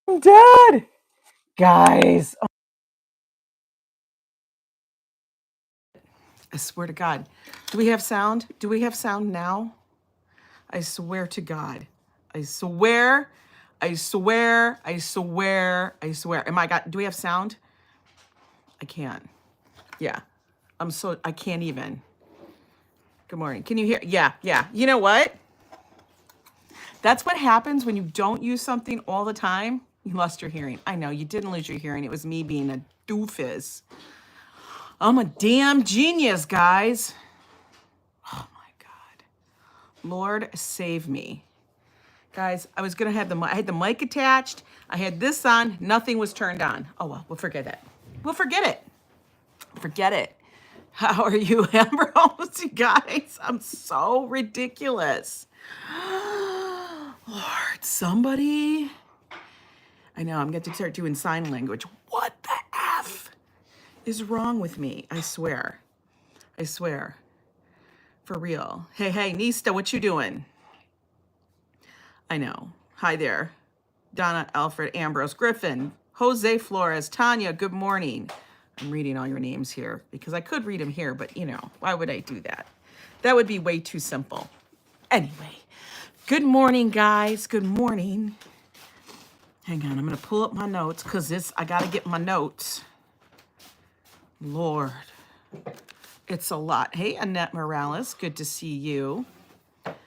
I'm dead, guys. I swear to God. Do we have sound? Do we have sound now? I swear to God. I swear. I swear. I swear. I swear. Am I got? Do we have sound? I can't. Yeah. I can't even. Good morning. Can you hear? Yeah. Yeah. You know what? That's what happens when you don't use something all the time. You lost your hearing. I know you didn't lose your hearing. It was me being a doofus. I'm a damn genius, guys. Oh my God. Lord, save me. Guys, I was gonna have I had the mic attached. I had this on, nothing was turned on. Oh well, we'll forget it. We'll forget it. Forget it. How are you, Amber? You guys, I'm so ridiculous. Lord, somebody. I know, I'm going to start doing sign language. What the F is wrong with me? I swear. I swear. For real. Hey, hey, Nista, what you doing? I know. Hi there. Donna, Alfred, Ambrose, Griffin, Jose Flores, Tanya, good morning. I'm reading all your names here because I could read them here, but you know, why would I do that? That would be way too simple. Anyway, good morning, guys. Good morning. Hang on, I'm gonna pull up my notes because I gotta get my notes. Lord, it's a lot. Hey, Annette Morales, good to see you.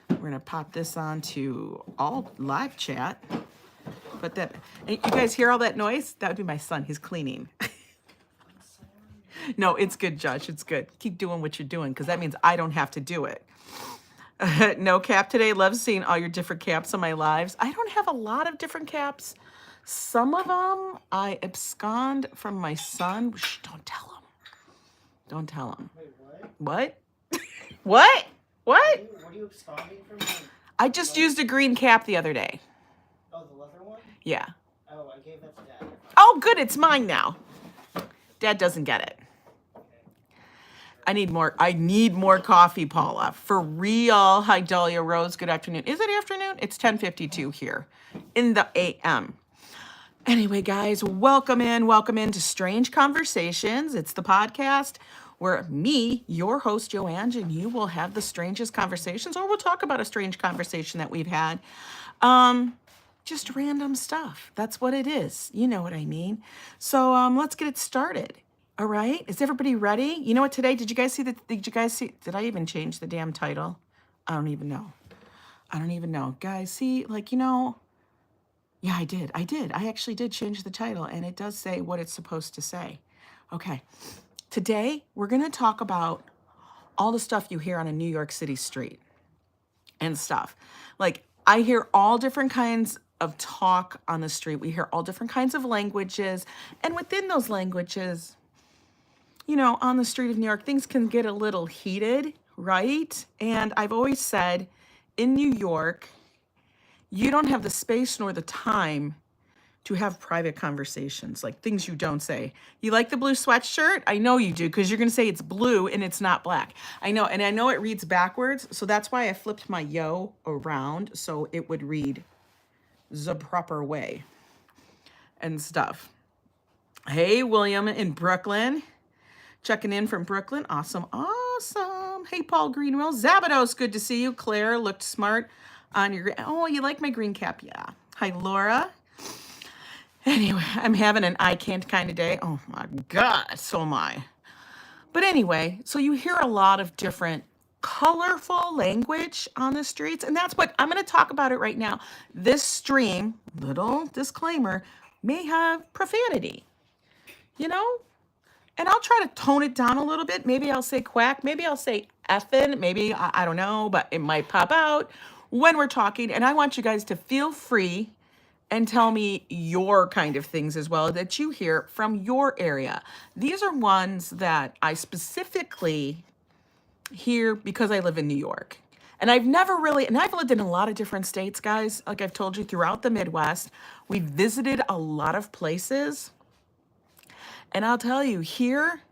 We're gonna pop this on to all live chat. But you guys hear all that noise? That would be my son, he's cleaning. No, it's good, Josh, it's good. Keep doing what you're doing because that means I don't have to do it. No cap today, love seeing all your different caps on my lives. I don't have a lot of different caps. Some of them I abscond from my son. Shh, don't tell him. Don't tell him. Wait, what? What? What? What are you absconding from? I just used a green cap the other day. Oh, the leather one? Yeah. Oh, I gave that to Dad. Oh, good, it's mine now. Dad doesn't get it. I need more coffee, Paula. For real. Hi, Dahlia Rose. Good afternoon. Is it afternoon? It's 10:52 here in the AM. Anyway, guys, welcome in to Strange Conversations. It's the podcast where me, your host, Joanne, and you will have the strangest conversations, or we'll talk about a strange conversation that we've had. Just random stuff. That's what it is. You know what I mean. So let's get it started. All right. Is everybody ready? You know what, today, did you guys see did I even change the damn title? I don't even know. Guys, see, like, you know, yeah, I did. I actually did change the title, and it does say what it's supposed to say. Okay. Today, we're going to talk about all the stuff you hear on a New York City street and stuff. Like, I hear all different kinds of talk on the street. We hear all different kinds of languages. And within those languages, you know, on the street of New York, things can get a little heated, right? And I've always said, in New York, you don't have the space nor the time to have private conversations, like things you don't say. You like the blue sweatshirt? I know you do, because you're going to say it's blue and it's not black. I know, and I know it reads backwards, so that's why I flipped my yo around so it would read the proper way and stuff. Hey, William in Brooklyn. Checking in from Brooklyn. Awesome, awesome. Hey, Paul Greenwell. Zabados, good to see you. Claire looked smart on your... Oh, you like my green cap? Yeah. Hi, Laura. Anyway, I'm having an I can't kind of day. Oh, my God, so am I. But anyway, so you hear a lot of different colorful language on the streets, and that's what I'm going to talk about it right now. This stream, little disclaimer, may have profanity, you know? And I'll try to tone it down a little bit. Maybe I'll say quack. Maybe I'll say effing. Maybe, I don't know, but it might pop out when we're talking. And I want you guys to feel free and tell me your kind of things as well that you hear from your area. These are ones that I specifically hear because I live in New York. And I've lived in a lot of different states, guys. Like I've told you, throughout the Midwest, we've visited a lot of places. And I'll tell you, here,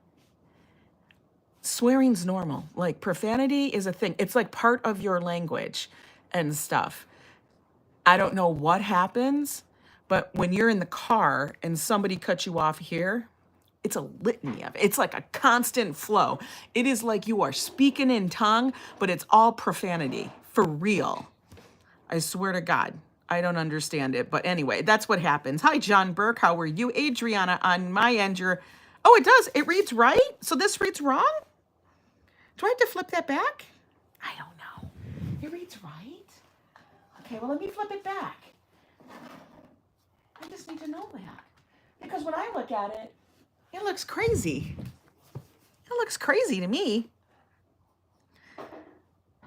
swearing's normal. Like, profanity is a thing. It's like part of your language and stuff. I don't know what happens, But when you're in the car and somebody cuts you off here, it's a litany of it. It's like a constant flow. It is like you are speaking in tongue, but it's all profanity for real. I swear to God, I don't understand it. But anyway, that's what happens. Hi, John Burke. How are you? Adriana, on my end, you're... Oh, it does. It reads right? So this reads wrong? Do I have to flip that back? I don't know. It reads right? Okay, well, let me flip it back. I just need to know that. Because when I look at it, it looks crazy. It looks crazy to me.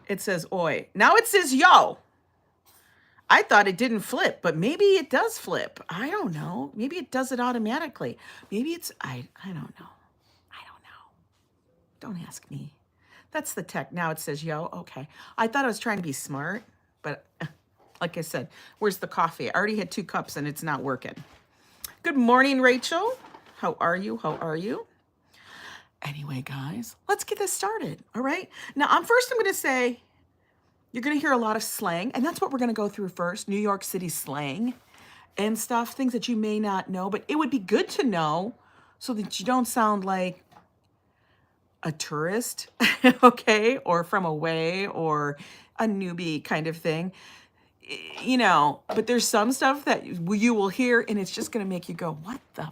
It says oi. Now it says yo. I thought it didn't flip, but maybe it does flip. I don't know. Maybe it does it automatically. Maybe it's, I don't know. I don't know. Don't ask me. That's the tech. Now it says yo. Okay. I thought I was trying to be smart, but like I said, where's the coffee? I already had 2 cups and it's not working. Good morning, Rachel. How are you? How are you? Anyway, guys, let's get this started. All right. Now, I'm going to say you're going to hear a lot of slang, and that's what we're going to go through first. New York City slang and stuff, things that you may not know, but it would be good to know so that you don't sound like a tourist, okay, or from away or a newbie kind of thing. You know, but there's some stuff that you will hear and it's just going to make you go, what the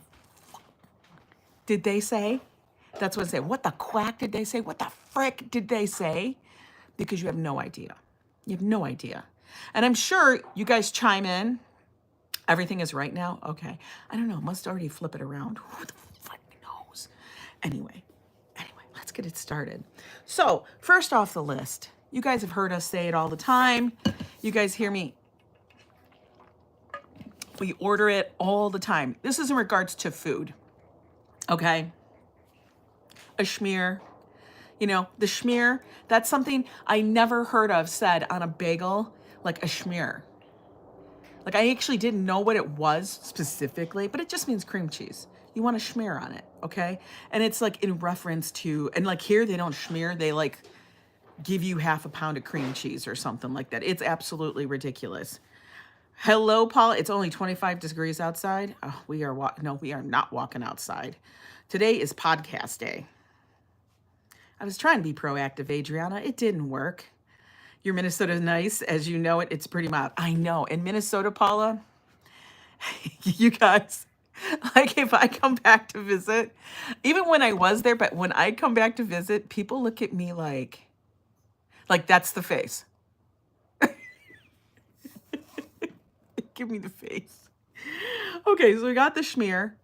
fuck did they say? That's what I say. What the quack did they say? What the frick did they say? Because you have no idea. You have no idea. And I'm sure you guys chime in. Everything is right now. Okay. I don't know. Must already flip it around. Who the fuck knows? Anyway, let's get it started. So first off the list, you guys have heard us say it all the time. You guys hear me. We order it all the time. This is in regards to food. Okay. A Shmear. You know, the Shmear, that's something I never heard of said on a bagel, like a Shmear. Like I actually didn't know what it was specifically, but it just means cream cheese. You want a Shmear on it, okay? And it's like in reference to, and like here they don't Shmear, they like give you half a pound of cream cheese or something like that. It's absolutely ridiculous. Hello, Paula. It's only 25 degrees outside. Oh, we are not walking outside. Today is podcast day. I was trying to be proactive, Adriana. It didn't work. Your Minnesota's nice. As you know it, it's pretty mild. I know. In Minnesota, Paula, you guys, like if I come back to visit, even when I was there, but when I come back to visit, people look at me like that's the face. Give me the face. Okay, so we got the Shmear.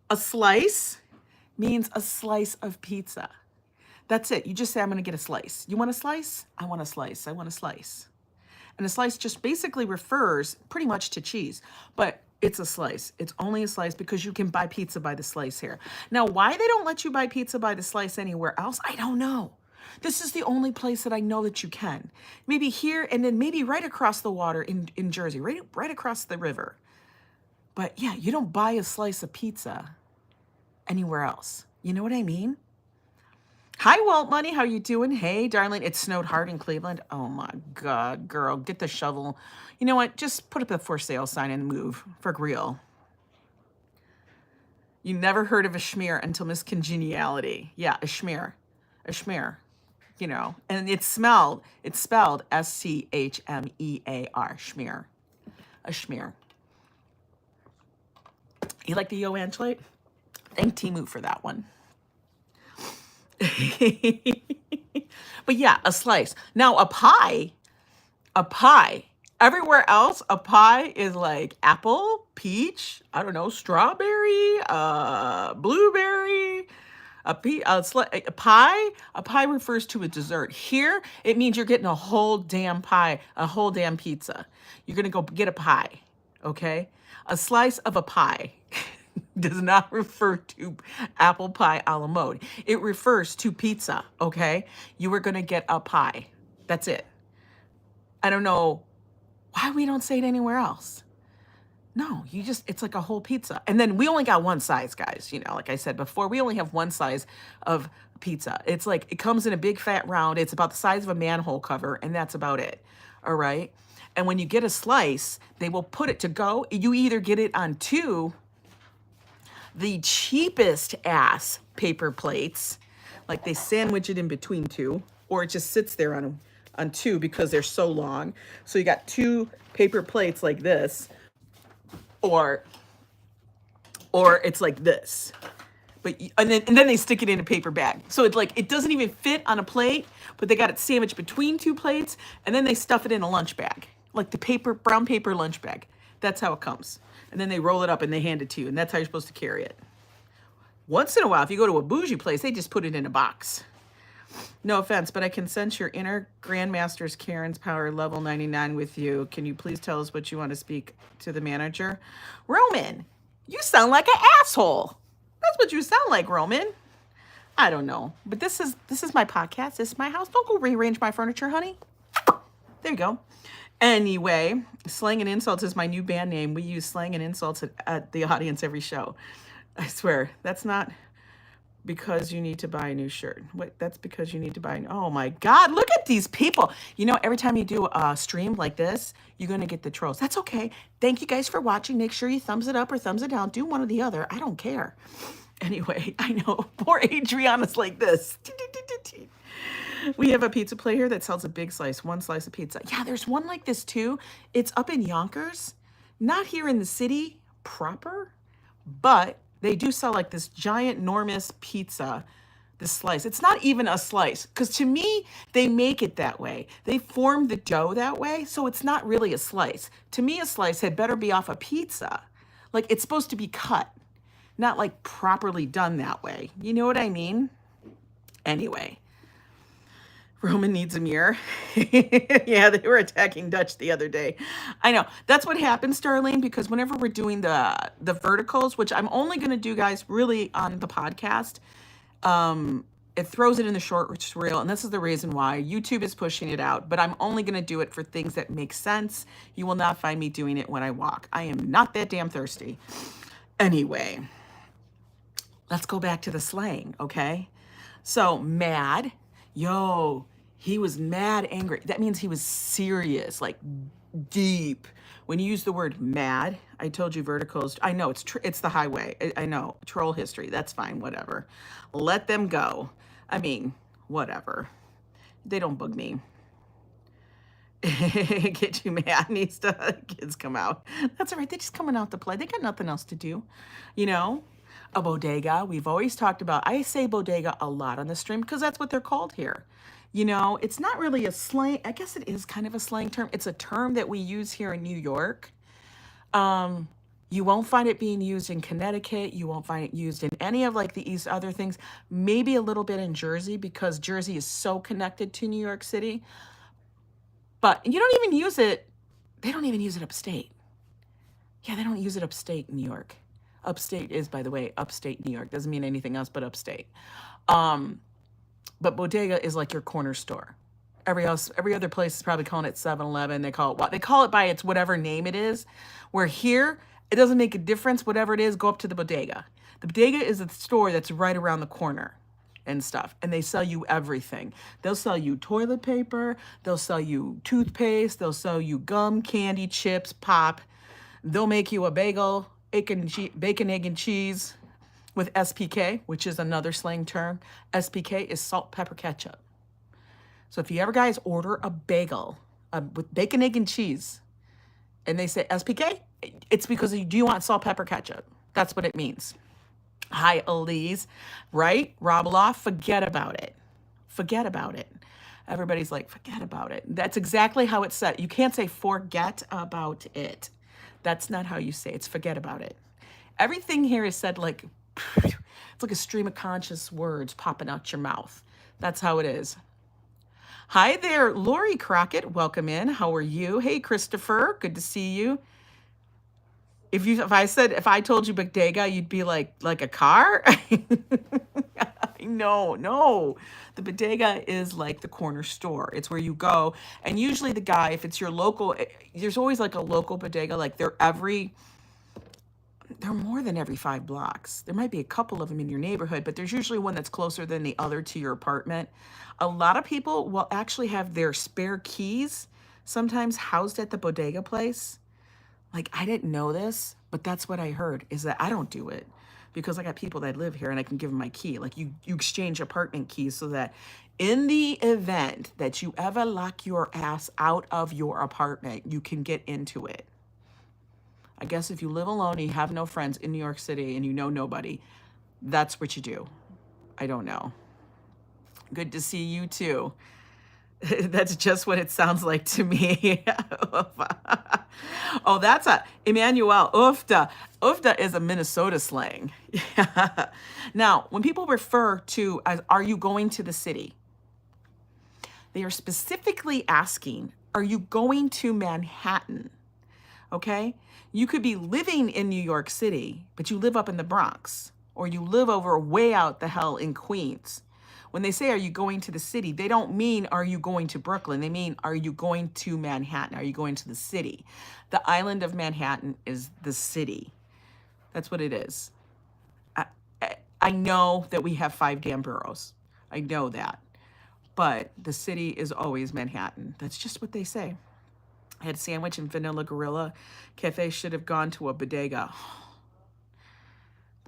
A slice means a slice of pizza. That's it. You just say, I'm going to get a slice. You want a slice? I want a slice. I want a slice. And a slice just basically refers pretty much to cheese, but it's a slice. It's only a slice because you can buy pizza by the slice here. Now, why they don't let you buy pizza by the slice anywhere else, I don't know. This is the only place that I know that you can. Maybe here and then maybe right across the water in Jersey, right across the river. But yeah, you don't buy a slice of pizza anywhere else. You know what I mean? Hi, Walt Money. How you doing? Hey, darling. It snowed hard in Cleveland. Oh, my God, girl. Get the shovel. You know what? Just put up a for sale sign and move. For real. You never heard of a Shmear until Miss Congeniality. Yeah, a Shmear. A Shmear. You know, and it's spelled S-C-H-M-E-A-R. Shmear. A Shmear. You like the Yo Angelate? Thank Timu for that one. But yeah, a slice. Now a pie, everywhere else, a pie is like apple, peach, I don't know, strawberry, blueberry, a pie refers to a dessert. Here, it means you're getting a whole damn pie, a whole damn pizza. You're going to go get a pie, okay? A slice of a pie does not refer to apple pie a la mode. It refers to pizza, okay? You are going to get a pie. That's it. I don't know why we don't say it anywhere else. No, it's like a whole pizza. And then we only got one size, guys. You know, like I said before, we only have one size of pizza. It's like, it comes in a big fat round. It's about the size of a manhole cover, and that's about it. All right. And when you get a slice, they will put it to go. You either get it on two, the cheapest ass paper plates, like they sandwich it in between two, or it just sits there on two because they're so long. So you got two paper plates like this, or it's like this. But and then they stick it in a paper bag. So it's like it doesn't even fit on a plate, but they got it sandwiched between two plates, and then they stuff it in a lunch bag, like the brown paper lunch bag. That's how it comes. And then they roll it up and they hand it to you, and that's how you're supposed to carry it. Once in a while, if you go to a bougie place, they just put it in a box. No offense, but I can sense your inner Grandmaster's Karen's power level 99 with you. Can you please tell us what you want to speak to the manager? Roman, you sound like an asshole. That's what you sound like, Roman. I don't know. But this is my podcast. This is my house. Don't go rearrange my furniture, honey. There you go. Anyway, Slang and Insults is my new band name. We use slang and insults at the audience every show. I swear, that's not because you need to buy a new shirt. Wait, that's because you need to buy. Oh my God, look at these people. You know, every time you do a stream like this, you're going to get the trolls. That's okay. Thank you guys for watching. Make sure you thumbs it up or thumbs it down. Do one or the other. I don't care. Anyway, I know. Poor Adriana's like this. We have a pizza place here that sells a big slice, one slice of pizza. Yeah, there's one like this too. It's up in Yonkers, not here in the city proper, but they do sell like this giant, enormous pizza, this slice. It's not even a slice, because to me, they make it that way. They form the dough that way, so it's not really a slice. To me, a slice had better be off a pizza. Like, it's supposed to be cut, not like properly done that way. You know what I mean? Anyway. Roman needs a mirror. Yeah, they were attacking Dutch the other day. I know. That's what happens, Darlene, because whenever we're doing the verticals, which I'm only going to do, guys, really on the podcast, it throws it in the short reel, and this is the reason why YouTube is pushing it out, but I'm only going to do it for things that make sense. You will not find me doing it when I walk. I am not that damn thirsty. Anyway, let's go back to the slang, okay? So, mad. Yo, he was mad angry. That means he was serious, like deep. When you use the word mad, I told you verticals. I know it's the highway. I know, troll history. That's fine, whatever. Let them go. I mean, whatever. They don't bug me. Get you mad needs to kids come out. That's all right. They're just coming out to play. They got nothing else to do, you know. A bodega. We've always talked about, I say bodega a lot on the stream because that's what they're called here. You know, it's not really a slang. I guess it is kind of a slang term. It's a term that we use here in New York. You won't find it being used in Connecticut. You won't find it used in any of like the East other things. Maybe a little bit in Jersey because Jersey is so connected to New York City. But you don't even use it. They don't even use it upstate. Yeah, they don't use it upstate in New York. Upstate is, by the way, upstate New York. Doesn't mean anything else but upstate. But bodega is like your corner store. Every other place is probably calling it 7-Eleven. They call it what? They call it by its whatever name it is. Where here, it doesn't make a difference. Whatever it is, go up to the bodega. The bodega is a store that's right around the corner and stuff. And they sell you everything. They'll sell you toilet paper. They'll sell you toothpaste. They'll sell you gum, candy, chips, pop. They'll make you a bagel, bacon, egg, and cheese with SPK, which is another slang term. SPK is salt, pepper, ketchup. So if you ever guys order a bagel with bacon, egg, and cheese, and they say SPK, it's because do you want salt, pepper, ketchup? That's what it means. Hi, Elise, right? Robloff, forget about it. Forget about it. Everybody's like, forget about it. That's exactly how it's said. You can't say forget about it. That's not how you say it. It's forget about it. Everything here is said like, it's like a stream of conscious words popping out your mouth. That's how it is. Hi there, Lori Crockett. Welcome in. How are you? Hey, Christopher. Good to see you. If I told you bodega, you'd be like a car? No. The bodega is like the corner store. It's where you go. And usually the guy, if it's your local, there's always like a local bodega. Like they're more than every 5 blocks. There might be a couple of them in your neighborhood, but there's usually one that's closer than the other to your apartment. A lot of people will actually have their spare keys sometimes housed at the bodega place. Like, I didn't know this, but that's what I heard, is that I don't do it because I got people that live here and I can give them my key. Like, you exchange apartment keys so that in the event that you ever lock your ass out of your apartment, you can get into it. I guess if you live alone and you have no friends in New York City and you know nobody, that's what you do. I don't know. Good to see you too. That's just what it sounds like to me. Oh, that's a Emmanuel. Oofda. Oofda is a Minnesota slang. Now, when people refer to as "are you going to the city?" they are specifically asking, "Are you going to Manhattan?" Okay? You could be living in New York City, but you live up in the Bronx, or you live over way out the hell in Queens. When they say, "Are you going to the city?" they don't mean, "Are you going to Brooklyn?" They mean, "Are you going to Manhattan? Are you going to the city?" The island of Manhattan is the city. That's what it is. I know that we have 5 damn boroughs. I know that. But the city is always Manhattan. That's just what they say. I had a sandwich in Vanilla Gorilla. Cafe should have gone to a bodega.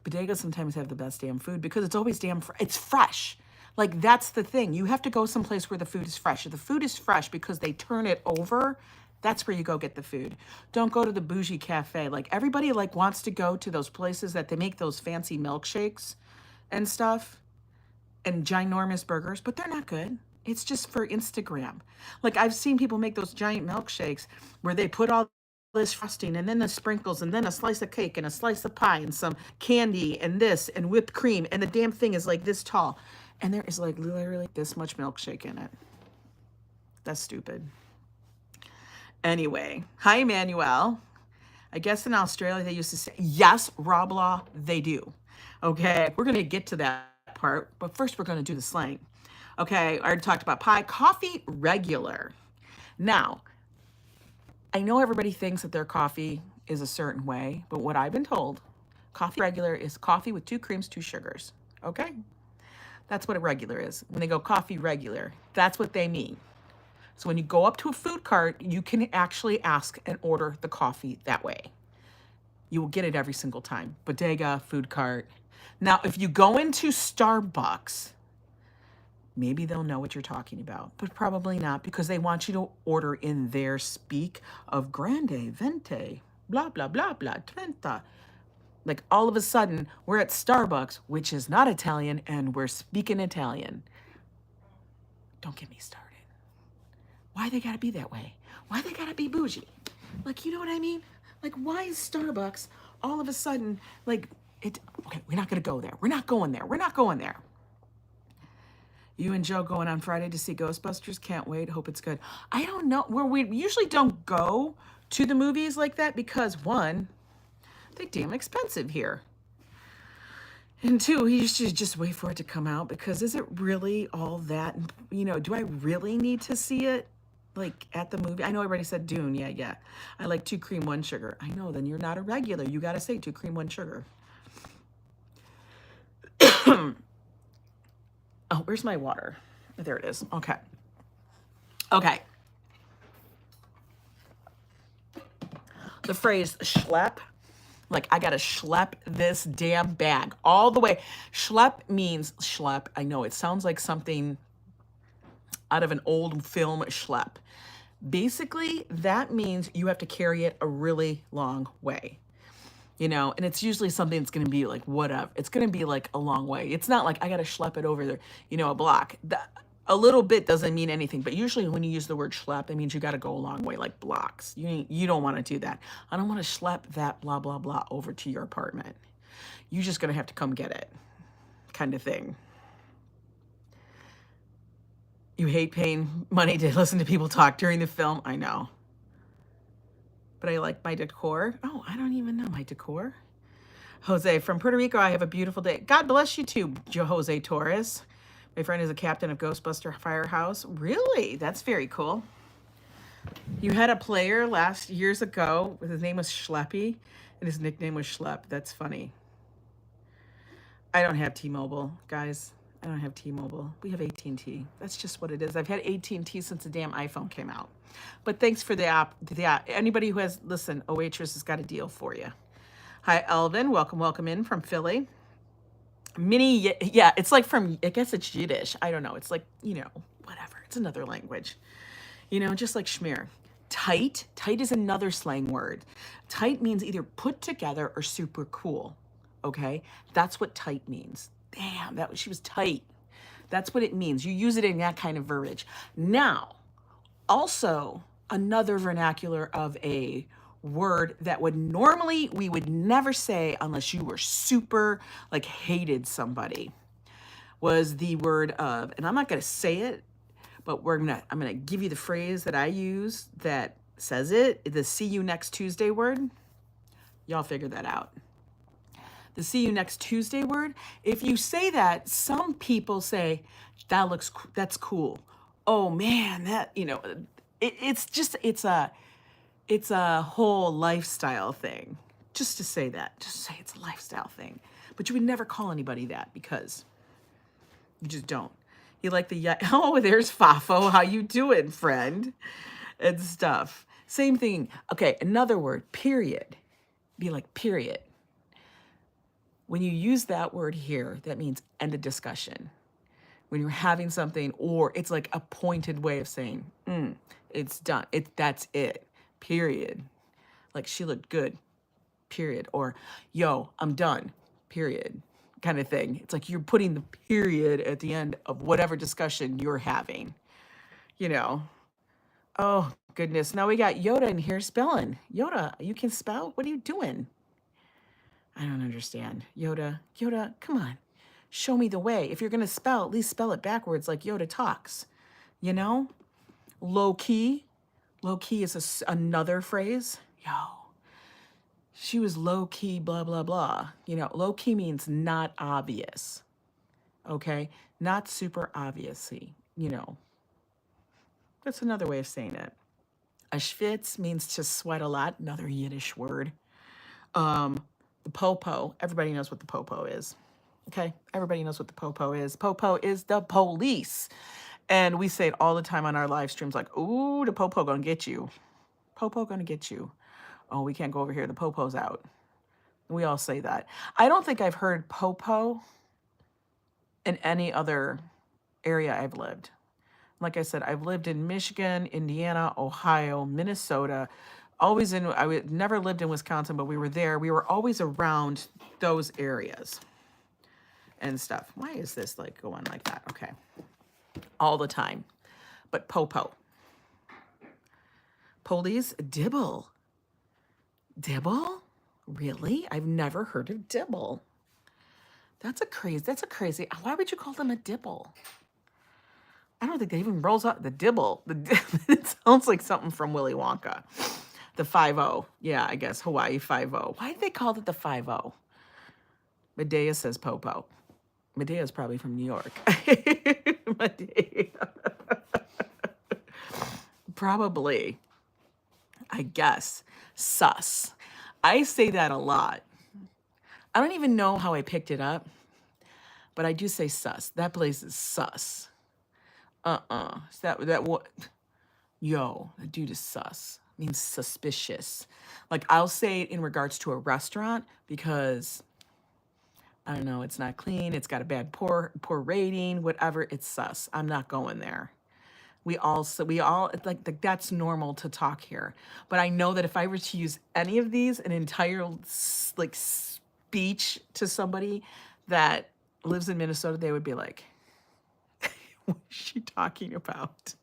Bodegas sometimes have the best damn food because it's always it's fresh. Like, that's the thing. You have to go someplace where the food is fresh. If the food is fresh because they turn it over, that's where you go get the food. Don't go to the bougie cafe. Like, everybody like wants to go to those places that they make those fancy milkshakes and stuff and ginormous burgers, but they're not good. It's just for Instagram. Like, I've seen people make those giant milkshakes where they put all this frosting and then the sprinkles and then a slice of cake and a slice of pie and some candy and this and whipped cream, and the damn thing is like this tall. And there is like literally this much milkshake in it. That's stupid. Anyway, hi, Emmanuel. I guess in Australia they used to say, yes, Rob Law, they do. Okay, we're going to get to that part, but first we're going to do the slang. Okay, I already talked about pie. Coffee regular. Now, I know everybody thinks that their coffee is a certain way, but what I've been told, coffee regular is coffee with 2 creams, 2 sugars. Okay? That's what a regular is. When they go coffee regular, that's what they mean. So when you go up to a food cart, you can actually ask and order the coffee that way. You will get it every single time. Bodega, food cart. Now, if you go into Starbucks, maybe they'll know what you're talking about, but probably not, because they want you to order in their speak of grande, venti, blah, blah, blah, blah, trenta. Like, all of a sudden, we're at Starbucks, which is not Italian, and we're speaking Italian. Don't get me started. Why they gotta be that way? Why they gotta be bougie? Like, you know what I mean? Like, why is Starbucks all of a sudden, like, okay, we're not gonna go there. We're not going there. We're not going there. You and Joe going on Friday to see Ghostbusters? Can't wait. Hope it's good. I don't know. We usually don't go to the movies like that because, 1, they're damn expensive here. And 2, you should just wait for it to come out, because is it really all that? You know, do I really need to see it, like, at the movie? I know everybody said Dune. Yeah. I like 2 cream, 1 sugar. I know, then you're not a regular. You got to say 2 cream, 1 sugar. Oh, where's my water? There it is. Okay. The phrase schlep, like, I gotta schlep this damn bag all the way. Schlep means schlep. I know it sounds like something out of an old film, schlep. Basically, that means you have to carry it a really long way. You know, and it's usually something that's going to be like, whatever. It's going to be like a long way. It's not like I got to schlep it over there, you know, a block. A little bit doesn't mean anything, but usually when you use the word schlep, it means you got to go a long way, like blocks. You don't want to do that. I don't want to schlep that blah, blah, blah over to your apartment. You're just going to have to come get it, kind of thing. You hate paying money to listen to people talk during the film? I know. But I like my decor. Oh, I don't even know my decor. Jose, from Puerto Rico, I have a beautiful day. God bless you too, Jose Torres. My friend is a captain of Ghostbuster Firehouse. Really? That's very cool. You had a player years ago. His name was Schleppy, and his nickname was Schlep. That's funny. I don't have T-Mobile, guys. I don't have T-Mobile. We have AT&T. That's just what it is. I've had AT&T since the damn iPhone came out. But thanks for the app. Anybody who has, listen, Oatress has got a deal for you. Hi, Elvin. Welcome in from Philly. Mini, yeah, it's like from, I guess it's Yiddish. I don't know. It's like, whatever. It's another language. Just like Shmear. Tight is another slang word. Tight means either put together or super cool. Okay? That's what tight means. Damn, she was tight. That's what it means. You use it in that kind of verbiage. Now, also another vernacular of a word that we would never say unless you were super like hated somebody was the word of, and I'm not going to say it, but I'm going to give you the phrase that I use that says it, the see you next Tuesday word. Y'all figure that out. The see you next Tuesday word. If you say that, some people say, that's cool. Oh man, it's a whole lifestyle thing. Just to say that, just say it's a lifestyle thing. But you would never call anybody that because you just don't. You like oh, there's Fafo. How you doing, friend? And stuff. Same thing. Okay, another word, period. Be like, period. When you use that word here, that means end of discussion. When you're having something, or it's like a pointed way of saying, it's done. That's it. Period. Like she looked good. Period. Or, yo, I'm done. Period. Kind of thing. It's like you're putting the period at the end of whatever discussion you're having. Oh, goodness. Now we got Yoda in here spelling. Yoda, you can spell? What are you doing? I don't understand. Yoda, come on. Show me the way. If you're going to spell, at least spell it backwards like Yoda talks. Low key. Low key is another phrase. Yo. She was low key, blah, blah, blah. Low key means not obvious. Okay? Not super obviously, That's another way of saying it. A schwitz means to sweat a lot, another Yiddish word. The popo, everybody knows what the popo is. Okay? Everybody knows what the popo is. Popo is the police. And we say it all the time on our live streams like, ooh, the popo gonna get you. Popo gonna get you. Oh, we can't go over here. The popo's out. We all say that. I don't think I've heard popo in any other area I've lived. Like I said, I've lived in Michigan, Indiana, Ohio, Minnesota. I never lived in Wisconsin, but we were there. We were always around those areas and stuff. Why is this like going like that? Okay. All the time. But popo. Police, dibble. Dibble? Really? I've never heard of dibble. That's a crazy. Why would you call them a dibble? I don't think that even rolls out the dibble. It sounds like something from Willy Wonka. The 5-0. Yeah, I guess Hawaii 5-0. Why did they call it the 5-0? Medea says popo. Medea's probably from New York. Medea. Probably. I guess. Sus. I say that a lot. I don't even know how I picked it up, but I do say sus. That place is sus. That what? Yo, that dude is sus. Means suspicious. Like I'll say it in regards to a restaurant because I don't know, it's not clean, it's got a bad poor rating, whatever, it's sus. I'm not going there. We all like that's normal to talk here. But I know that if I were to use any of these, an entire like speech to somebody that lives in Minnesota, they would be like, what is she talking about?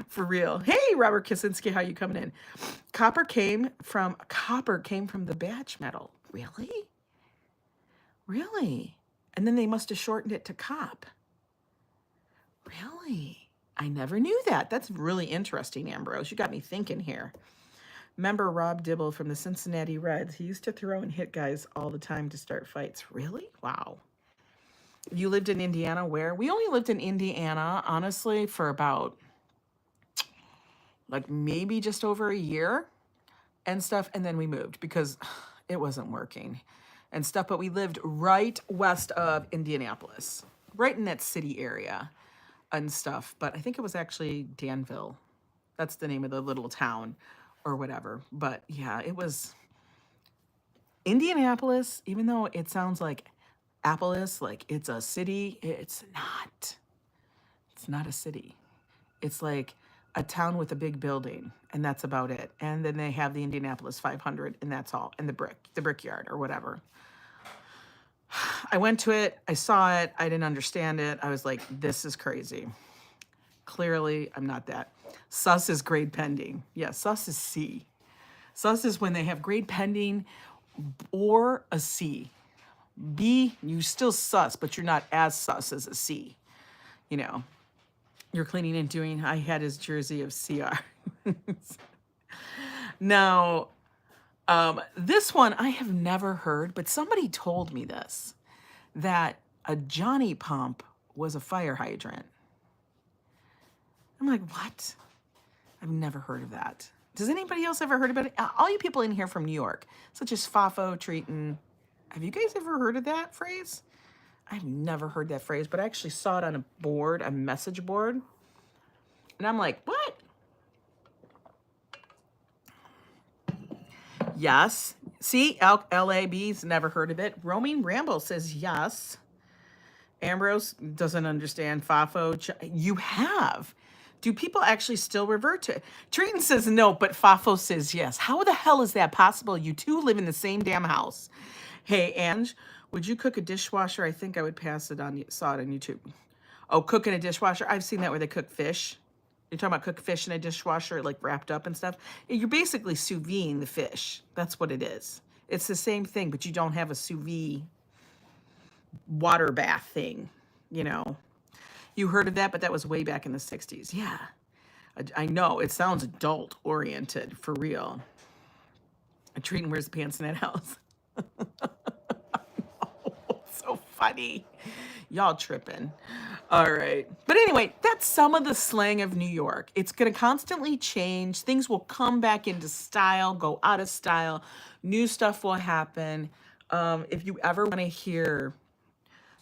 For real. Hey, Robert Kaczynski, how you coming in? Copper came from the badge metal. Really? Really? And then they must have shortened it to cop. Really? I never knew that. That's really interesting, Ambrose. You got me thinking here. Remember Rob Dibble from the Cincinnati Reds? He used to throw and hit guys all the time to start fights. Really? Wow. You lived in Indiana where? We only lived in Indiana, honestly, for about like maybe just over a year and stuff. And then we moved because it wasn't working. and stuff, but we lived right west of Indianapolis, right in that city area and stuff. But I think it was actually Danville. That's the name of the little town or whatever. But yeah, it was Indianapolis, even though it sounds like Appolis, like it's a city, it's not. It's not a city. It's like a town with a big building, and that's about it. And then they have the Indianapolis 500, and that's all. And the brickyard or whatever. I went to it. I saw it. I didn't understand it. I was like, this is crazy. Clearly, I'm not that. Sus is grade pending. Yeah, sus is C. Sus is when they have grade pending or a C. B, you still sus, but you're not as sus as a C. You know, you're cleaning and doing. I had his jersey of CR. Now, this one I have never heard, but somebody told me this, that a Johnny pump was a fire hydrant. I'm like, what? I've never heard of that. Does anybody else ever heard about it? All you people in here from New York, such as Fafo, Treaton, have you guys ever heard of that phrase? I've never heard that phrase, but I actually saw it on a board, a message board. And I'm like, what? Yes. See, LAB's never heard of it. Roaming Ramble says yes. Ambrose doesn't understand Fafo. You have. Do people actually still revert to it? Treaton says no, but Fafo says yes. How the hell is that possible? You two live in the same damn house. Hey, Ange, would you cook a dishwasher? I think I would pass it on, saw it on YouTube. Oh, cooking a dishwasher? I've seen that where they cook fish. You're talking about cook fish in a dishwasher, like wrapped up and stuff. You're basically sous videing the fish. That's what it is. It's the same thing, but you don't have a sous vide water bath thing, you know. You heard of that, but that was way back in the 60s. Yeah, I know. It sounds adult-oriented, for real. Treating wears the pants in that house. So funny. Y'all tripping. All right. But anyway, that's some of the slang of New York. It's going to constantly change. Things will come back into style, go out of style. New stuff will happen. If you ever want to hear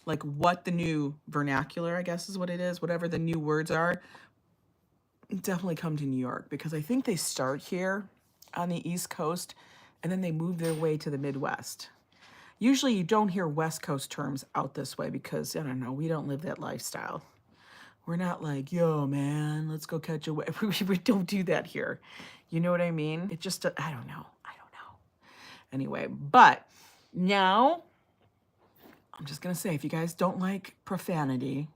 like what the new vernacular, I guess is what it is, whatever the new words are, definitely come to New York, because I think they start here on the East Coast and then they move their way to the Midwest. Usually you don't hear West Coast terms out this way because, I don't know, we don't live that lifestyle. We're not like, yo, man, let's go catch a wave. We don't do that here. You know what I mean? It just, I don't know. Anyway, but now I'm just going to say, if you guys don't like profanity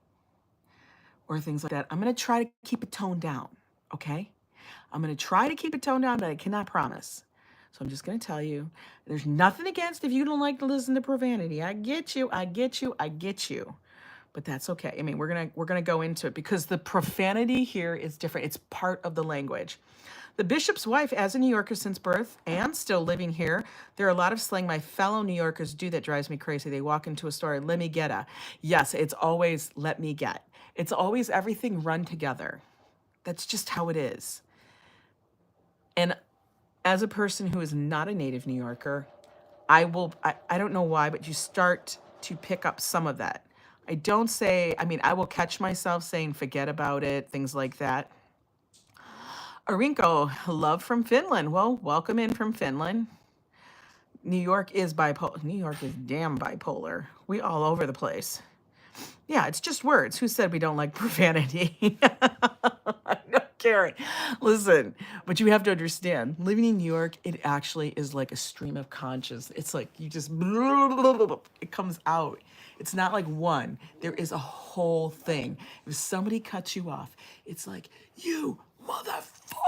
or things like that, I'm going to try to keep it toned down, okay? I'm going to try to keep it toned down, but I cannot promise. So I'm just going to tell you, there's nothing against if you don't like to listen to profanity. I get you. But that's okay. I mean, we're going to go into it because the profanity here is different. It's part of the language. The bishop's wife, as a New Yorker since birth and still living here, there are a lot of slang my fellow New Yorkers do that drives me crazy. They walk into a store, let me get a. Yes, it's always let me get. It's always everything run together. That's just how it is. And as a person who is not a native New Yorker, I don't know why, but you start to pick up some of that. I will catch myself saying forget about it, things like that. Arinko, love from Finland. Well, welcome in from Finland. New York is bipolar. New York is damn bipolar. We all over the place. Yeah, it's just words. Who said we don't like profanity? No, Karen. Listen, but you have to understand, living in New York, it actually is like a stream of conscious. It's like you just, it comes out. It's not like one. There is a whole thing. If somebody cuts you off, it's like, you motherfucker.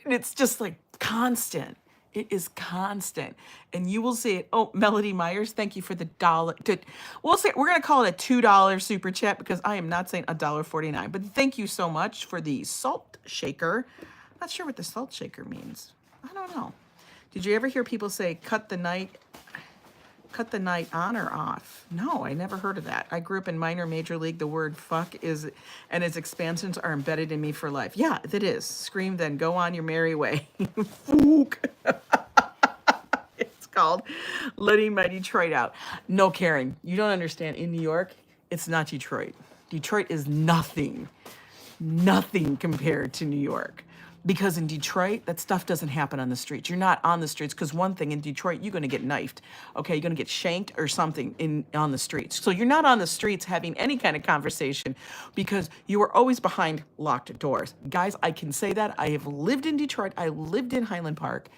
And it's just like constant. It is constant. And you will see it. Oh, Melody Myers, thank you for the $1. We're going to call it a $2 super chat because I am not saying $1.49. But thank you so much for the salt shaker. I'm not sure what the salt shaker means. I don't know. Did you ever hear people say cut the night on or off? No, I never heard of that. I grew up in minor major league. The word fuck and its expansions are embedded in me for life. Yeah, it is. Scream then, go on your merry way. Fuck. It's called letting my Detroit out. No, Karen, you don't understand. In New York, it's not Detroit. Detroit is nothing compared to New York. Because in Detroit, that stuff doesn't happen on the streets. You're not on the streets because one thing, in Detroit, you're going to get knifed. Okay, you're going to get shanked or something on the streets. So you're not on the streets having any kind of conversation because you are always behind locked doors. Guys, I can say that. I have lived in Detroit. I lived in Highland Park.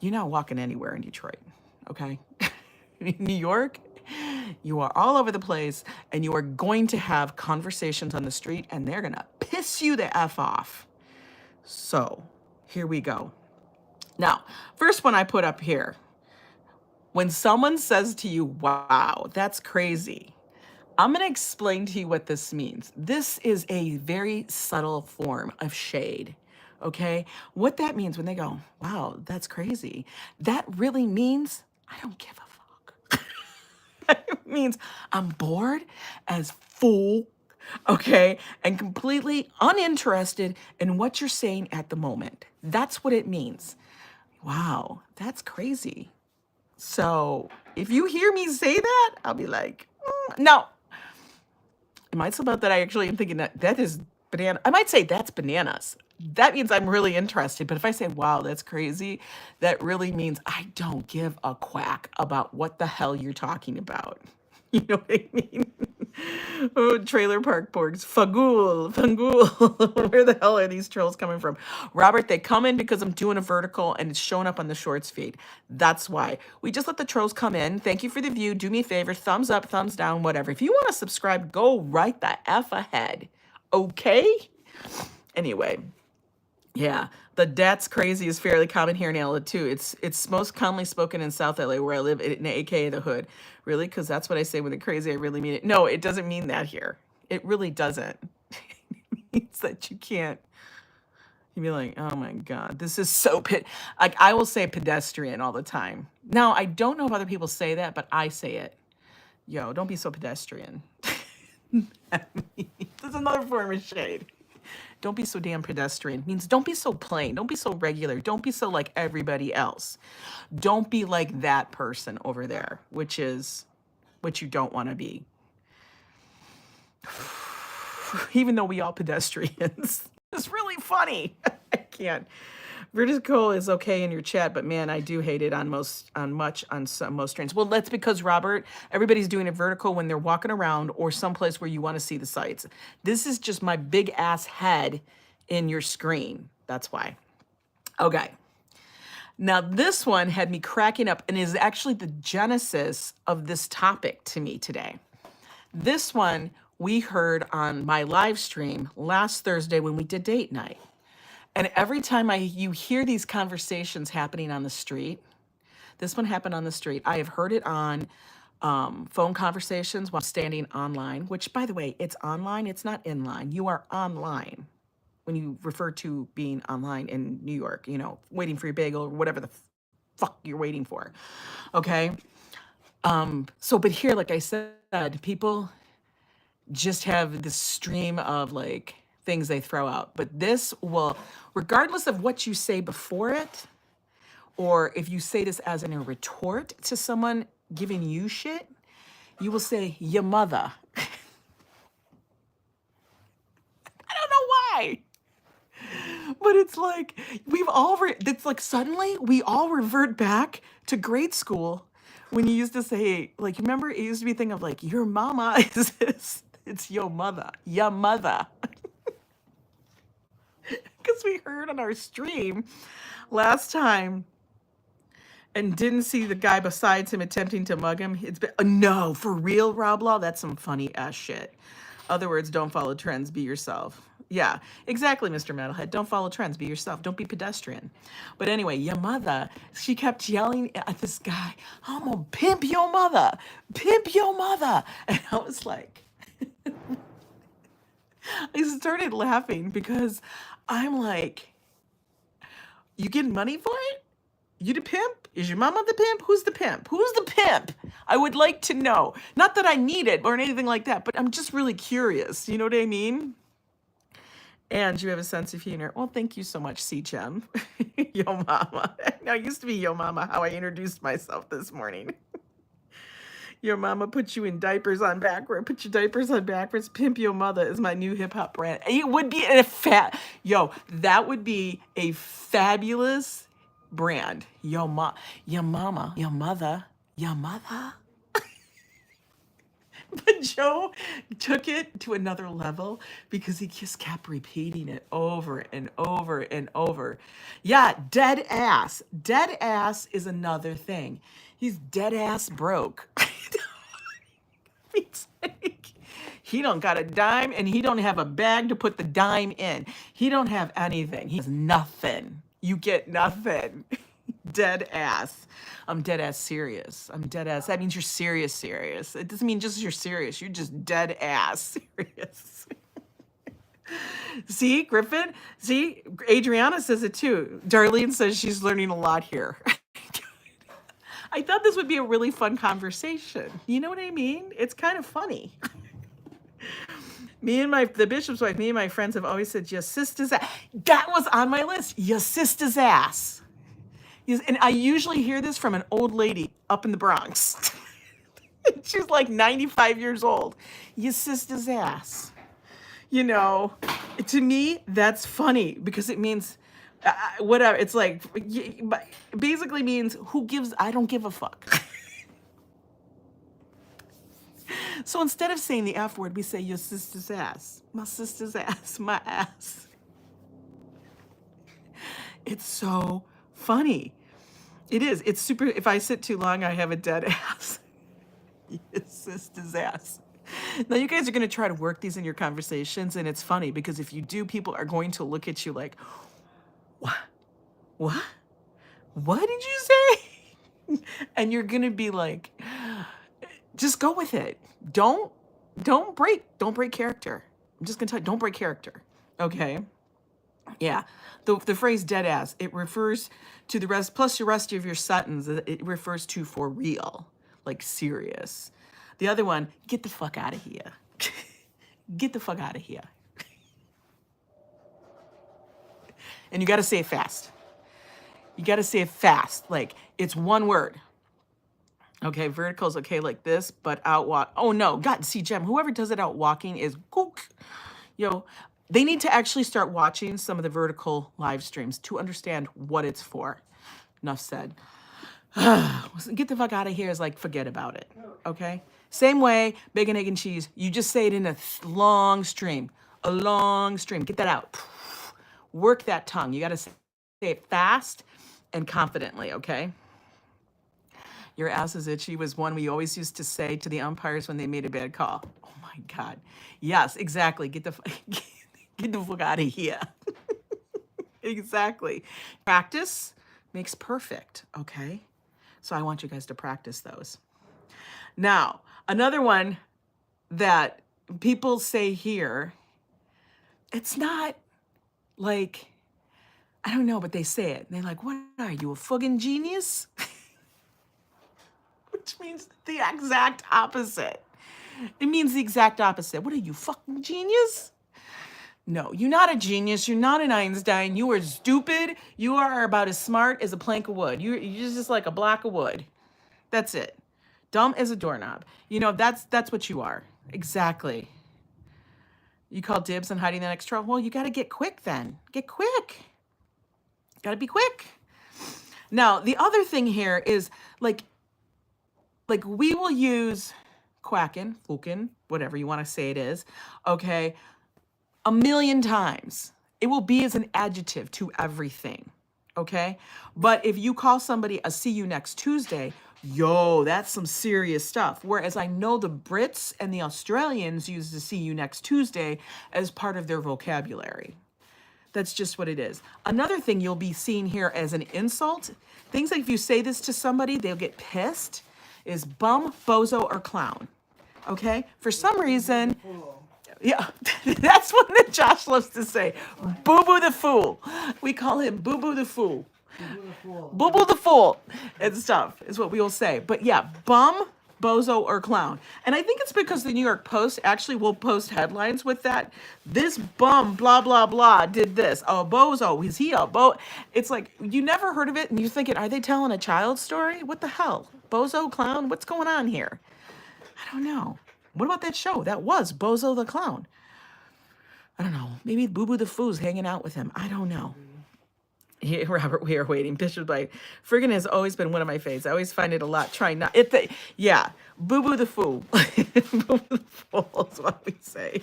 You're not walking anywhere in Detroit, okay? In New York, you are all over the place and you are going to have conversations on the street and they're going to piss you the F off. So here we go. Now, first one I put up here. When someone says to you, wow, that's crazy, I'm going to explain to you what this means. This is a very subtle form of shade. Okay? What that means when they go, wow, that's crazy, that really means I don't give a fuck. It means I'm bored as full, okay, and completely uninterested in what you're saying at the moment. That's what it means. Wow, that's crazy. So if you hear me say that, I'll be like, no. It might slip out that I actually am thinking that is banana. I might say that's bananas. That means I'm really interested. But if I say, wow, that's crazy, that really means I don't give a quack about what the hell you're talking about. You know what I mean? Oh, trailer park porgs. Fagul. Where the hell are these trolls coming from? Robert, they come in because I'm doing a vertical and it's showing up on the shorts feed. That's why. We just let the trolls come in. Thank you for the view. Do me a favor. Thumbs up, thumbs down, whatever. If you want to subscribe, go right the F ahead. Okay? Anyway. Yeah, the that's crazy is fairly common here in LA too. It's most commonly spoken in South LA where I live, in AKA the hood. Really? Because that's what I say when the crazy, I really mean it. No, it doesn't mean that here. It really doesn't. It means that you can't. You'd be like, oh my God, this is so like I will say pedestrian all the time. Now, I don't know if other people say that, but I say it. Yo, don't be so pedestrian. There's another form of shade. Don't be so damn pedestrian. Means don't be so plain. Don't be so regular. Don't be so like everybody else. Don't be like that person over there, which is what you don't want to be. Even though we all pedestrians. It's really funny. I can't. Vertical is okay in your chat, but man, I do hate it on most trains. Well, that's because, Robert, everybody's doing it vertical when they're walking around or someplace where you want to see the sights. This is just my big ass head in your screen. That's why. Okay. Now, this one had me cracking up and is actually the genesis of this topic to me today. This one we heard on my live stream last Thursday when we did date night. And every time you hear these conversations happening on the street, this one happened on the street. I have heard it on phone conversations while standing online, which, by the way, it's online. It's not inline. You are online when you refer to being online in New York, you know, waiting for your bagel or whatever the fuck you're waiting for. Okay. But here, like I said, people just have this stream of like things they throw out. But this will, regardless of what you say before it, or if you say this as in a retort to someone giving you shit, you will say, your mother. I don't know why. But it's like, it's like suddenly we all revert back to grade school when you used to say, like, you remember it used to be a thing of like, your mama is this, it's your mother, your mother. Because we heard on our stream last time and didn't see the guy besides him attempting to mug him. It's been, no, for real, Rob Law, that's some funny ass shit. Other words, don't follow trends, be yourself. Yeah, exactly, Mr. Metalhead. Don't follow trends, be yourself. Don't be pedestrian. But anyway, your mother, she kept yelling at this guy, I'm gonna pimp your mother, pimp your mother. And I was like, I started laughing because I'm like, you getting money for it? You the pimp? Is your mama the pimp? Who's the pimp? Who's the pimp? I would like to know. Not that I need it or anything like that, but I'm just really curious. You know what I mean? And you have a sense of humor. Well, thank you so much, C-Gem. Yo mama. Now, it used to be yo mama how I introduced myself this morning. Your mama put you in diapers on backward. Put your diapers on backwards. Pimp Your Mother is my new hip hop brand. It would be that would be a fabulous brand. Your mama, your mother, your mother. But Joe took it to another level because he just kept repeating it over and over and over. Yeah, dead ass. Dead ass is another thing. He's dead ass broke. It's like, he don't got a dime and he don't have a bag to put the dime in. He don't have anything. He has nothing. You get nothing. Dead ass. I'm dead ass serious. I'm dead ass. That means you're serious. It doesn't mean just you're serious. You're just dead ass serious. See, Griffin? See, Adriana says it too. Darlene says she's learning a lot here. I thought this would be a really fun conversation. You know what I mean? It's kind of funny. The bishop's wife, me and my friends have always said, your sister's ass. That was on my list. Your sister's ass. Yes, and I usually hear this from an old lady up in the Bronx. She's like 95 years old. Your sister's ass. You know, to me, that's funny because it means whatever. It's like, basically means I don't give a fuck. So instead of saying the F word, we say your sister's ass. My sister's ass, my ass. It's so funny. It is. It's super. If I sit too long, I have a dead ass. Your sister's ass. Now, you guys are going to try to work these in your conversations, and it's funny because if you do, people are going to look at you like, what? What? What did you say? And you're going to be like, just go with it. Don't break character. I'm just going to tell you, don't break character. Okay? Yeah. The phrase dead ass, it refers to the rest, plus the rest of your sentence, it refers to for real, like serious. The other one, get the fuck out of here. Get the fuck out of here. And you got to say it fast. You got to say it fast. Like, it's one word. Okay, vertical's okay like this, but out walk. Oh no, God, see, Jem, whoever does it out walking is gook. Yo, they need to actually start watching some of the vertical live streams to understand what it's for. Enough said. Get the fuck out of here is like, forget about it. Okay? Same way, bacon, egg, and cheese. You just say it in a long stream. A long stream. Get that out. Work that tongue. You got to say it fast and confidently, okay? Your ass is itchy was one we always used to say to the umpires when they made a bad call. Oh my God. Yes, exactly. Get the fuck out of here. Exactly. Practice makes perfect, okay? So I want you guys to practice those. Now, another one that people say here, it's not like, I don't know, but they say it. And they're like, what are you, a fucking genius? Which means the exact opposite. It means the exact opposite. What are you, fucking genius? No, you're not a genius. You're not an Einstein. You are stupid. You are about as smart as a plank of wood. You're just like a block of wood. That's it. Dumb as a doorknob. You know, that's what you are. Exactly. You call dibs on hiding the next troll? Well, you got to get quick then. Get quick. Got to be quick. Now, the other thing here is like we will use quackin', flukin', whatever you want to say it is, okay, 1,000,000 times. It will be as an adjective to everything, okay? But if you call somebody a see you next Tuesday, yo, that's some serious stuff. Whereas I know the Brits and the Australians use the see you next Tuesday as part of their vocabulary. That's just what it is. Another thing you'll be seeing here as an insult, things like if you say this to somebody, they'll get pissed, is bum, bozo, or clown, okay? For some reason, yeah, that's what that Josh loves to say. Boo-boo the fool. We call him Boo-boo the fool. Boo-boo the fool and stuff is what we will say. But yeah, bum, bozo or clown. And I think it's because the New York Post actually will post headlines with that. This bum, blah, blah, blah, did this. Oh, bozo, is he a bo? It's like, you never heard of it and you're thinking, are they telling a child story? What the hell? Bozo, clown, what's going on here? I don't know. What about that show? That was Bozo the Clown. I don't know. Maybe Boo Boo the Foo's hanging out with him. I don't know. Robert, we are waiting. Bishop like friggin' has always been one of my faves. I always find it a lot. Try not yeah. Boo Boo the Foo. Boo Boo the Fool is what we say.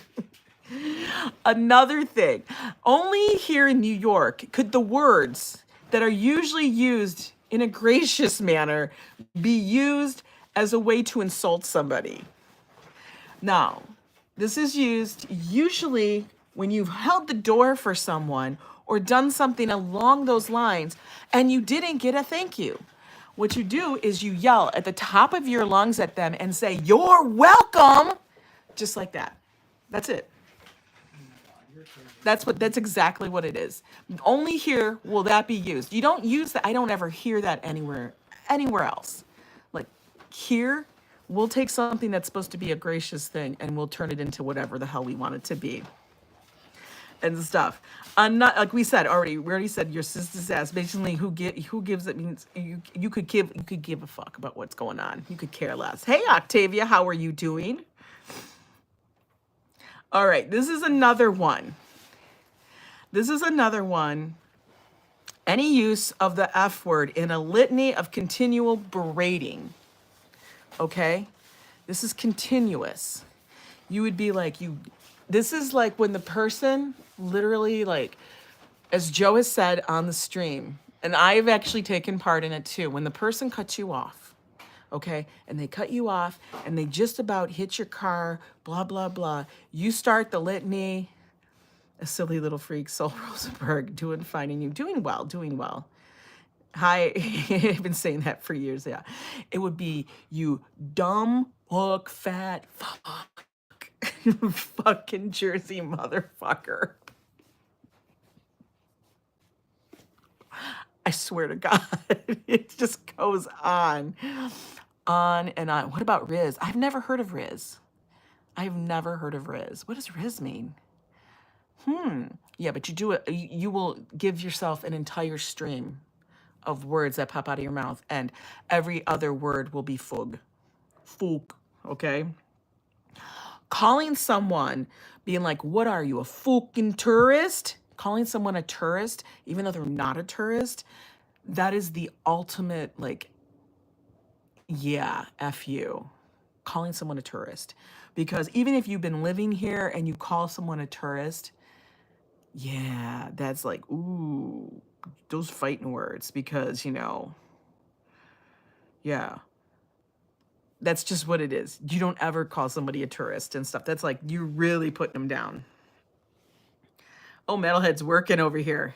Another thing. Only here in New York could the words that are usually used in a gracious manner be used as a way to insult somebody. Now, this is used usually when you've held the door for someone or done something along those lines and you didn't get a thank you. What you do is you yell at the top of your lungs at them and say, "You're welcome," just like that. That's it. That's exactly what it is. Only here will that be used. You don't use that. I don't ever hear that anywhere else. Like here, we'll take something that's supposed to be a gracious thing and we'll turn it into whatever the hell we want it to be. And stuff. Not like we said already. We already said your sister's ass. Basically, who gives it means you could give a fuck about what's going on. You could care less. Hey, Octavia, how are you doing? All right, this is another one. Any use of the F word in a litany of continual berating. Okay, this is continuous. You would be like This is like when the person literally, like, as Joe has said on the stream, and I've actually taken part in it too, when the person cuts you off, okay, and they cut you off and they just about hit your car, blah, blah, blah, you start the litany, a silly little freak, Sol Rosenberg, doing fine and you, doing well. Hi, I've been saying that for years, yeah. It would be, you dumb, hook, fat, fuck. Fucking Jersey motherfucker. I swear to God, it just goes on and on. What about Riz? I've never heard of Riz. What does Riz mean? Yeah, but you do it. You will give yourself an entire stream of words that pop out of your mouth, and every other word will be fug. Okay? Calling someone, being like, what are you, a fucking tourist? Calling someone a tourist, even though they're not a tourist, that is the ultimate, like, yeah, F you. Calling someone a tourist. Because even if you've been living here and you call someone a tourist, yeah, that's like, ooh, those fighting words. Because, yeah. That's just what it is. You don't ever call somebody a tourist and stuff. That's like, you're really putting them down. Oh, Metalhead's working over here.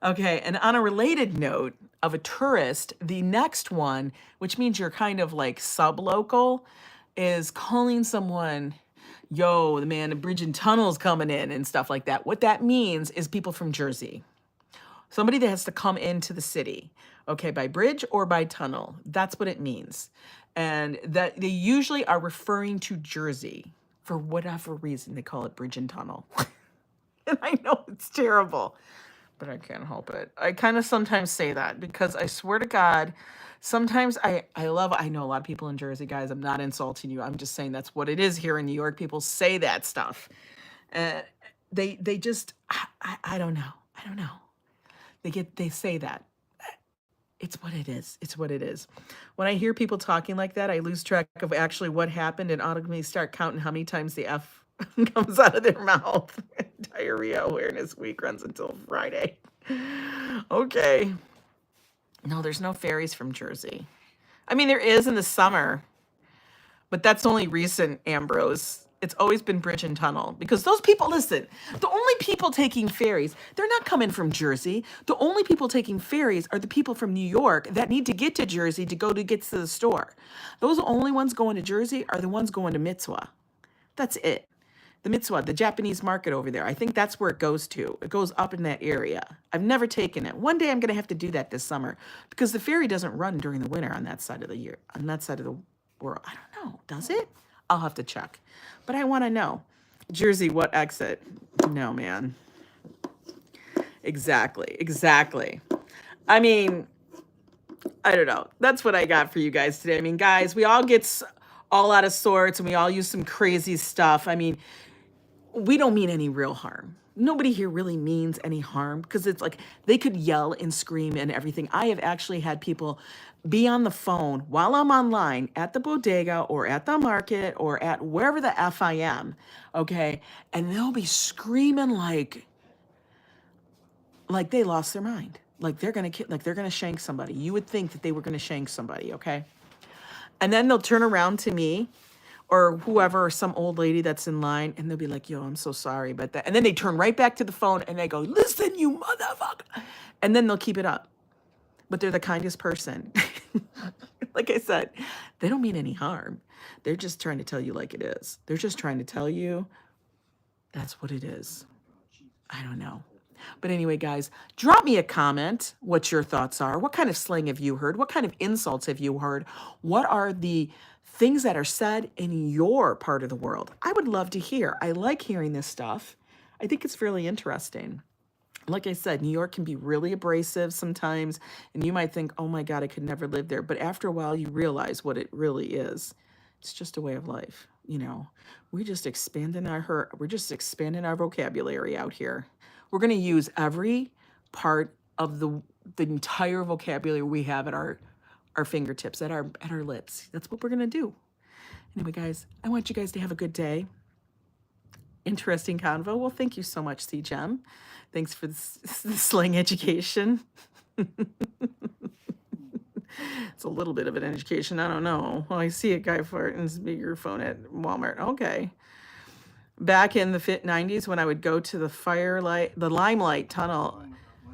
Okay, and on a related note of a tourist, the next one, which means you're kind of like sub-local, is calling someone, yo, the man, the bridge and tunnel's coming in and stuff like that. What that means is people from Jersey. Somebody that has to come into the city, okay, by bridge or by tunnel. That's what it means. And that they usually are referring to Jersey. For whatever reason, they call it bridge and tunnel. And I know it's terrible, but I can't help it. I kind of sometimes say that because I swear to God, sometimes I know a lot of people in Jersey, guys. I'm not insulting you. I'm just saying that's what it is here in New York. People say that stuff. They just, I don't know. They say that. It's what it is. When I hear people talking like that, I lose track of actually what happened and automatically start counting how many times the F comes out of their mouth. Diarrhea awareness week runs until Friday. Okay. No, there's no ferries from Jersey. I mean, there is in the summer, but that's only recent, Ambrose. It's always been bridge and tunnel because those people, listen, the only people taking ferries, they're not coming from Jersey. The only people taking ferries are the people from New York that need to get to Jersey to get to the store. Those only ones going to Jersey are the ones going to Mitzvah. That's it. The Mitsuwa, the Japanese market over there. I think that's where it goes to. It goes up in that area. I've never taken it. One day I'm going to have to do that this summer because the ferry doesn't run during the winter on that side of the year, on that side of the world. I don't know. Does it? I'll have to check. But I want to know. Jersey, what exit? No, man. Exactly. Exactly. I mean, I don't know. That's what I got for you guys today. I mean, guys, we all get all out of sorts and we all use some crazy stuff. I mean, we don't mean any real harm. Nobody here really means any harm because it's like they could yell and scream and everything. I have actually had people be on the phone while I'm online at the bodega or at the market or at wherever the F I am, okay? And they'll be screaming like they lost their mind. Like they're gonna shank somebody. You would think that they were gonna shank somebody, okay? And then they'll turn around to me or whoever, or some old lady that's in line, and they'll be like, yo, I'm so sorry about that. And then they turn right back to the phone and they go, listen, you motherfucker. And then they'll keep it up. But they're the kindest person. Like I said, they don't mean any harm. They're just trying to tell you like it is. They're just trying to tell you that's what it is. I don't know. But anyway, guys, drop me a comment what your thoughts are. What kind of slang have you heard? What kind of insults have you heard? What are the things that are said in your part of the world? I would love to hear. I like hearing this stuff. I think it's really interesting. Like I said, New York can be really abrasive sometimes, and you might think, oh my God, I could never live there. But after a while, you realize what it really is. It's just a way of life. You know, we're just expanding our vocabulary out here. We're going to use every part of the entire vocabulary we have at our fingertips, at our lips. That's what we're going to do. Anyway, guys, I want you guys to have a good day. Interesting convo. Well, thank you so much, CGEM. Thanks for the slang education. It's a little bit of an education. I don't know. Well, I see a guy fart in his speakerphone at Walmart. Okay. Back in the 90s, when I would go to the Limelight Tunnel,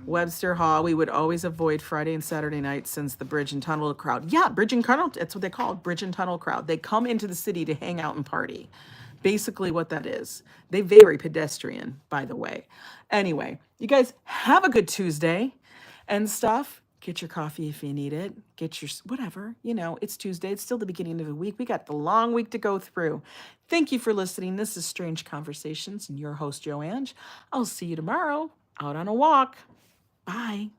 Webster Hall, we would always avoid Friday and Saturday nights since the Bridge and Tunnel crowd. Yeah, Bridge and Tunnel, that's what they call it, Bridge and Tunnel crowd. They come into the city to hang out and party. Basically what that is. They very pedestrian, by the way. Anyway, you guys have a good Tuesday and stuff. Get your coffee if you need it. Get your whatever. You know, it's Tuesday. It's still the beginning of the week. We got the long week to go through. Thank you for listening. This is Strange Conversations and your host, Joanne. I'll see you tomorrow out on a walk. Bye.